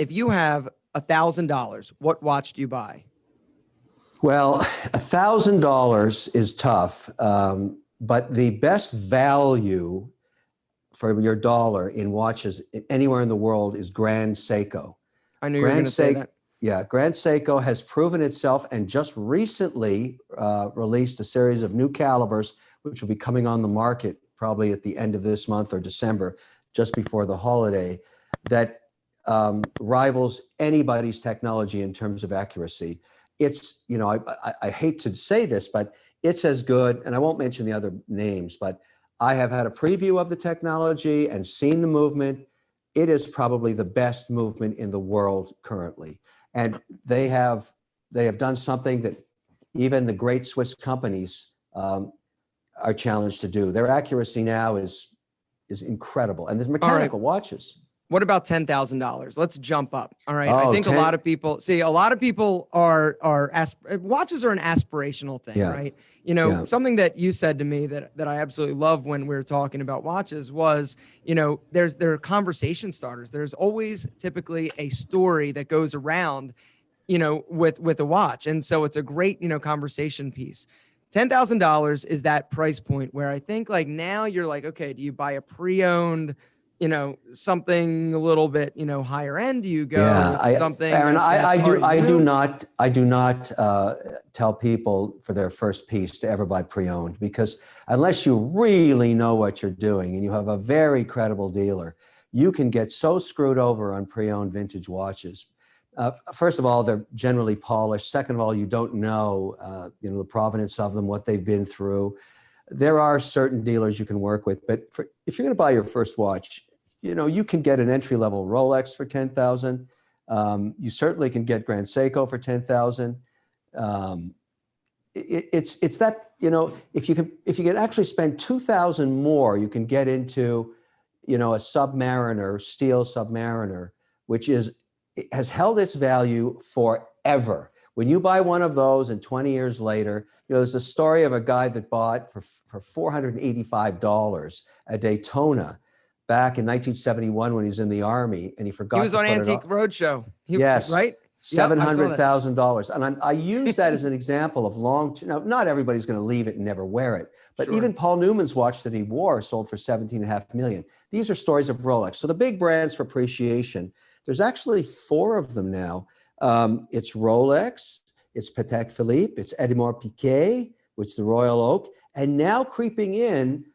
if you have $1,000, what watch do you buy? Well, $1,000 is tough, but the best value for your dollar in watches anywhere in the world is Grand Seiko. I knew you were going to say that. Yeah, Grand Seiko has proven itself and just recently released a series of new calibers, which will be coming on the market probably at the end of this month or December, just before the holiday, that rivals anybody's technology in terms of accuracy. It's, you know, I hate to say this, but it's as good, and I won't mention the other names, but I have had a preview of the technology and seen the movement. It is probably the best movement in the world currently. And they have done something that even the great Swiss companies are challenged to do. Their accuracy now is incredible. And there's mechanical watches. What about $10,000? Let's jump up. All right. Oh, I think a lot of people are watches are an aspirational thing, right? You know, something that you said to me that I absolutely love when we were talking about watches was, you know, there are conversation starters. There's always typically a story that goes around, you know, with a watch. And so it's a great, you know, conversation piece. $10,000 is that price point where I think like now you're like, okay, do you buy a pre-owned, you know, something a little bit, you know, higher end? Do you go with something? Aaron, I do not tell people for their first piece to ever buy pre-owned, because unless you really know what you're doing and you have a very credible dealer, you can get so screwed over on pre-owned vintage watches. First of all, they're generally polished. Second of all, you don't know, you know, the provenance of them, what they've been through. There are certain dealers you can work with, but if you're going to buy your first watch, you know, you can get an entry-level Rolex for $10,000. You certainly can get Grand Seiko for $10,000. It's that, you know, if you can actually spend $2,000 more, you can get into, you know, a Submariner, steel Submariner, which has held its value forever. When you buy one of those and 20 years later, you know, there's a story of a guy that bought for $485 a Daytona back in 1971 when he was in the Army, and he forgot. He was on Antique Roadshow. Yes, right. $700,000, and I use that as an example of now, not everybody's going to leave it and never wear it, but even Paul Newman's watch that he wore sold for $17.5 million. These are stories of Rolex. So the big brands for appreciation, there's actually 4 of them now. It's Rolex, it's Patek Philippe, it's Audemars Piguet, which is the Royal Oak, and now creeping in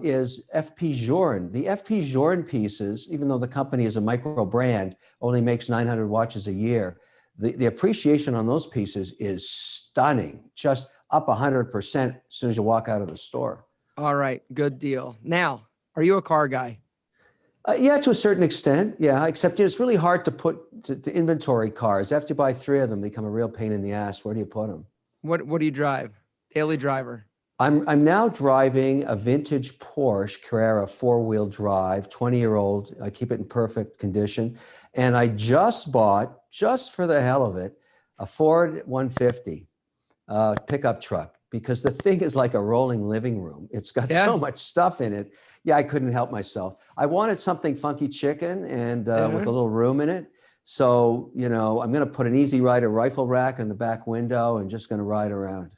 is FP Journe. The FP Journe pieces, even though the company is a micro brand, only makes 900 watches a year. The appreciation on those pieces is stunning, just up 100% as soon as you walk out of the store. All right, good deal. Now, are you a car guy? Yeah, to a certain extent. Yeah, except it's really hard to inventory cars. After you buy 3 of them, they become a real pain in the ass. Where do you put them? What do you drive? Daily driver. I'm now driving a vintage Porsche Carrera 4-wheel drive, 20-year-old. I keep it in perfect condition. And I just bought, just for the hell of it, a Ford 150 pickup truck, because the thing is like a rolling living room. It's got so much stuff in it. Yeah, I couldn't help myself. I wanted something funky chicken and with a little room in it. So, you know, I'm going to put an Easy Rider rifle rack in the back window and just going to ride around.